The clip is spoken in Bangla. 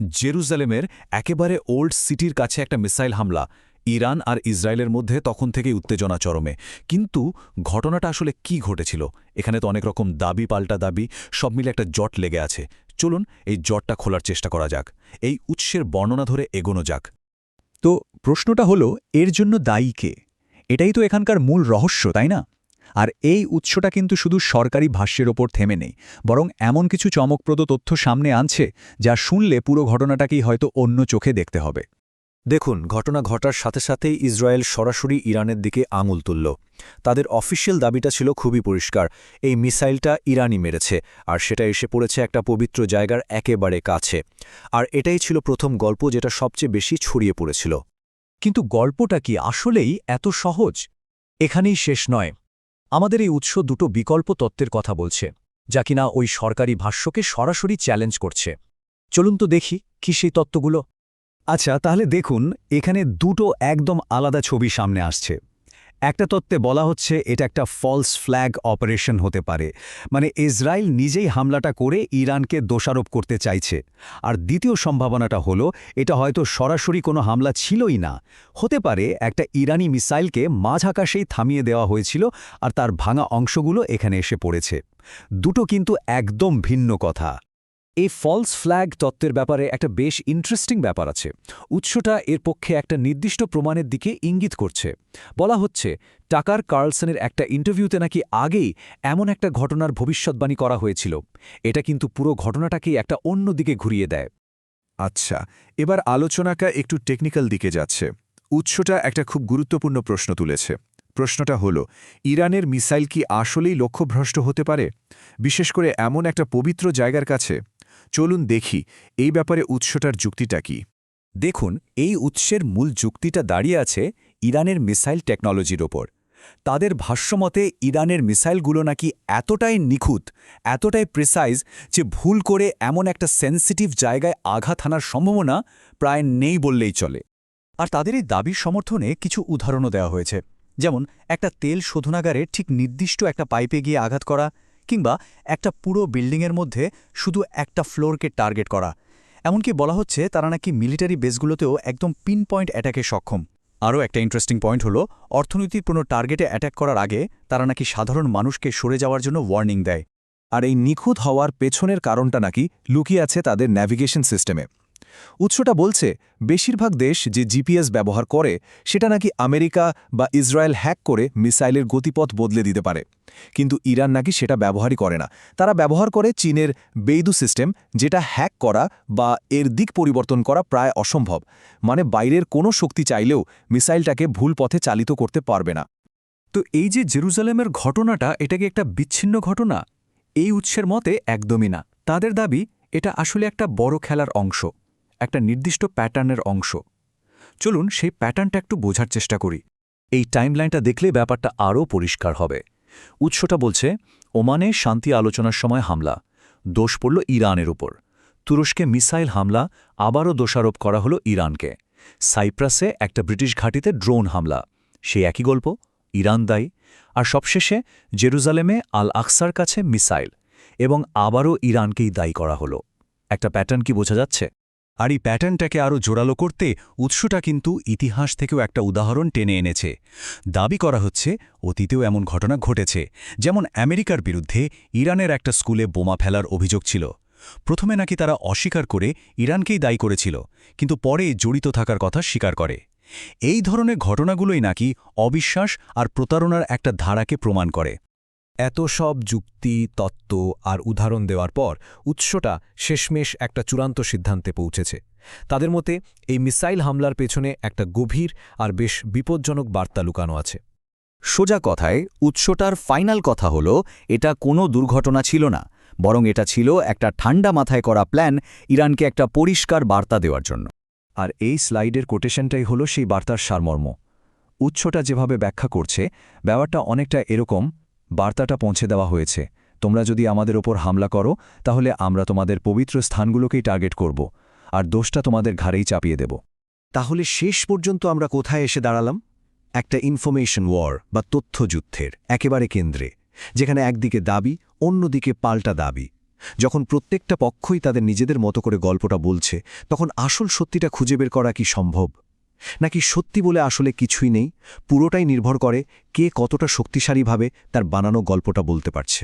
জেরুজালেমের একেবারে ওল্ড সিটির কাছে একটা মিসাইল হামলা। ইরান আর ইসরায়েলের মধ্যে তখন থেকেই উত্তেজনা চরমে। কিন্তু ঘটনাটা আসলে কি ঘটেছিল? এখানে তো অনেক রকম দাবি পাল্টা দাবি, সব মিলে একটা জট লেগে আছে। চলুন এই জটটা খোলার চেষ্টা করা যাক, এই উৎসের বর্ণনা ধরে এগোনো যাক। তো প্রশ্নটা হলো, এর জন্য দায়ী কে? এটাই তো এখানকার মূল রহস্য, তাই না? আর এই উৎসটা কিন্তু শুধু সরকারি ভাষ্যের ওপর থেমে নেই, বরং এমন কিছু চমকপ্রদ তথ্য সামনে আনছে যা শুনলে পুরো ঘটনাটাকেই হয়তো অন্য চোখে দেখতে হবে। দেখুন, ঘটনা ঘটার সাথে সাথেই ইসরায়েল সরাসরি ইরানের দিকে আঙুল তুলল। তাদের অফিসিয়াল দাবিটা ছিল খুবই পরিষ্কার, এই মিসাইলটা ইরানই মেরেছে, আর সেটা এসে পড়েছে একটা পবিত্র জায়গার একেবারে কাছে। আর এটাই ছিল প্রথম গল্প যেটা সবচেয়ে বেশি ছড়িয়ে পড়েছিল। কিন্তু গল্পটা কি আসলেই এত সহজ? এখানেই শেষ নয়। আমাদের এই উৎস দুটো বিকল্প তত্ত্বের কথা বলছে, যা কিনা ওই সরকারি ভাষ্যকে সরাসরি চ্যালেঞ্জ করছে। চলুন তো দেখি কি সেই তত্ত্বগুলো। আচ্ছা, তাহলে দেখুন, এখানে দুটো একদম আলাদা ছবি সামনে আসছে। একটা তত্ত্বে বলা হচ্ছে এটা একটা ফলস ফ্ল্যাগ অপারেশন হতে পারে, মানে ইসরায়েল নিজেই হামলাটা করে ইরানকে দোষারোপ করতে চাইছে। আর দ্বিতীয় সম্ভাবনাটা হলো এটা হয়তো সরাসরি কোনো হামলা ছিলই না, হতে পারে একটা ইরানি মিসাইলকে মাঝ আকাশেই থামিয়ে দেওয়া হয়েছিল আর তার ভাঙা অংশগুলো এখানে এসে পড়েছে। দুটো কিন্তু একদম ভিন্ন কথা। এই ফলস ফ্ল্যাগ তত্ত্বের ব্যাপারে একটা বেশ ইন্টারেস্টিং ব্যাপার আছে। উৎসটা এর পক্ষে একটা নির্দিষ্ট প্রমাণের দিকে ইঙ্গিত করছে। বলা হচ্ছে টাকার কার্লসনের একটা ইন্টারভিউতে নাকি আগেই এমন একটা ঘটনার ভবিষ্যৎবাণী করা হয়েছিল। এটা কিন্তু পুরো ঘটনাটাকেই একটা অন্য দিকে ঘুরিয়ে দেয়। আচ্ছা, এবার আলোচনাটা একটু টেকনিক্যাল দিকে যাচ্ছে। উৎসটা একটা খুব গুরুত্বপূর্ণ প্রশ্ন তুলেছে। প্রশ্নটা হলো, ইরানের মিসাইল কি আসলেই লক্ষ্যভ্রষ্ট হতে পারে, বিশেষ করে এমন একটা পবিত্র জায়গার কাছে? চলুন দেখি এই ব্যাপারে উৎসটার যুক্তিটা কি। দেখুন, এই উৎসের মূল যুক্তিটা দাঁড়িয়ে আছে ইরানের মিসাইল টেকনোলজির ওপর। তাদের ভাষ্যমতে ইরানের মিসাইলগুলো নাকি এতটাই নিখুঁত, এতটাই প্রিসাইজ যে ভুল করে এমন একটা সেন্সিটিভ জায়গায় আঘাত হানার সম্ভাবনা প্রায় নেই বললেই চলে। আর তাদের এই দাবির সমর্থনে কিছু উদাহরণও দেওয়া হয়েছে, যেমন একটা তেল শোধনাগারে ঠিক নির্দিষ্ট একটা পাইপে গিয়ে আঘাত করা, কিংবা একটা পুরো বিল্ডিংয়ের মধ্যে শুধু একটা ফ্লোরকে টার্গেট করা। এমনকি বলা হচ্ছে তারা নাকি মিলিটারি বেসগুলোতেও একদম পিন পয়েন্ট অ্যাটাকে সক্ষম। আরও একটা ইন্টারেস্টিং পয়েন্ট হলো, অর্থনৈতিক কোনো টার্গেটে অ্যাটাক করার আগে তারা নাকি সাধারণ মানুষকে সরে যাওয়ার জন্য ওয়ার্নিং দেয়। আর এই নিখুঁত হওয়ার পেছনের কারণটা নাকি লুকিয়ে আছে তাদের ন্যাভিগেশন সিস্টেমে। উৎসটা বলছে বেশিরভাগ দেশ যে জিপিএস ব্যবহার করে সেটা নাকি আমেরিকা বা ইসরায়েল হ্যাক করে মিসাইলের গতিপথ বদলে দিতে পারে, কিন্তু ইরান নাকি সেটা ব্যবহারই করে না। তারা ব্যবহার করে চীনের বেইদু সিস্টেম, যেটা হ্যাক করা বা এর দিক পরিবর্তন করা প্রায় অসম্ভব। মানে বাইরের কোনো শক্তি চাইলেও মিসাইলটাকে ভুল পথে চালিত করতে পারবে না। তো এই যে জেরুজালেমের ঘটনাটা, এটা কি একটা বিচ্ছিন্ন ঘটনা? এই উৎসের মতে একদমই না। তাদের দাবি এটা আসলে একটা বড় খেলার অংশ, একটা নির্দিষ্ট প্যাটার্নের অংশ। চলুন সেই প্যাটার্নটা একটু বোঝার চেষ্টা করি। এই টাইমলাইনটা দেখলে ব্যাপারটা আরও পরিষ্কার হবে। উৎসটা বলছে ওমানে শান্তি আলোচনার সময় হামলা, দোষ পড়ল ইরানের উপর। তুরস্কে মিসাইল হামলা, আবারও দোষারোপ করা হলো ইরানকে। সাইপ্রাসে একটা ব্রিটিশ ঘাঁটিতে ড্রোন হামলা, সেই একই গল্প, ইরান দায়ী। আর সবশেষে জেরুজালেমে আল আকসার কাছে মিসাইল, এবং আবারও ইরানকেই দায়ী করা হলো। একটা প্যাটার্ন কি বোঝা যাচ্ছে? আর এই প্যাটার্নটাকে আরও জোরালো করতে উৎসটা কিন্তু ইতিহাস থেকেও একটা উদাহরণ টেনে এনেছে। দাবি করা হচ্ছে অতীতেও এমন ঘটনা ঘটেছে, যেমন আমেরিকার বিরুদ্ধে ইরানের একটা স্কুলে বোমা ফেলার অভিযোগ ছিল। প্রথমে নাকি তারা অস্বীকার করে ইরানকেই দায়ী করেছিল, কিন্তু পরে জড়িত থাকার কথা স্বীকার করে। এই ধরনের ঘটনাগুলোই নাকি অবিশ্বাস আর প্রতারণার একটা ধারাকে প্রমাণ করে। এত সব যুক্তি, তত্ত্ব আর উদাহরণ দেওয়ার পর উৎসটা শেষমেশ একটা চূড়ান্ত সিদ্ধান্তে পৌঁছেছে। তাদের মতে এই মিসাইল হামলার পেছনে একটা গভীর আর বেশ বিপজ্জনক বার্তা লুকানো আছে। সোজা কথায় উৎসটার ফাইনাল কথা হলো, এটা কোনো দুর্ঘটনা ছিল না, বরং এটা ছিল একটা ঠান্ডা মাথায় করা প্ল্যান ইরানকে একটা পরিষ্কার বার্তা দেওয়ার জন্য। আর এই স্লাইডের কোটেশনটাই হলো সেই বার্তার সারমর্ম। উৎসটা যেভাবে ব্যাখ্যা করছে, ব্যাপারটা অনেকটা এরকম: বার্তাটা পৌঁছে দেওয়া হয়েছে, তোমরা যদি আমাদের ওপর হামলা করো তাহলে আমরা তোমাদের পবিত্র স্থানগুলোকেই টার্গেট করব, আর দোষটা তোমাদের ঘাড়েই চাপিয়ে দেব। তাহলে শেষ পর্যন্ত আমরা কোথায় এসে দাঁড়ালাম? একটা ইনফরমেশন ওয়ার বা তথ্যযুদ্ধের একেবারে কেন্দ্রে, যেখানে একদিকে দাবি, অন্যদিকে পাল্টা দাবি। যখন প্রত্যেকটা পক্ষই তাদের নিজেদের মতো করে গল্পটা বলছে তখন আসল সত্যিটা খুঁজে বের করা কি সম্ভব? নাকি সত্যি বলে আসলে কিছুই নেই, পুরোটাই নির্ভর করে কে কতটা শক্তিশালীভাবে তার বানানো গল্পটা বলতে পারছে?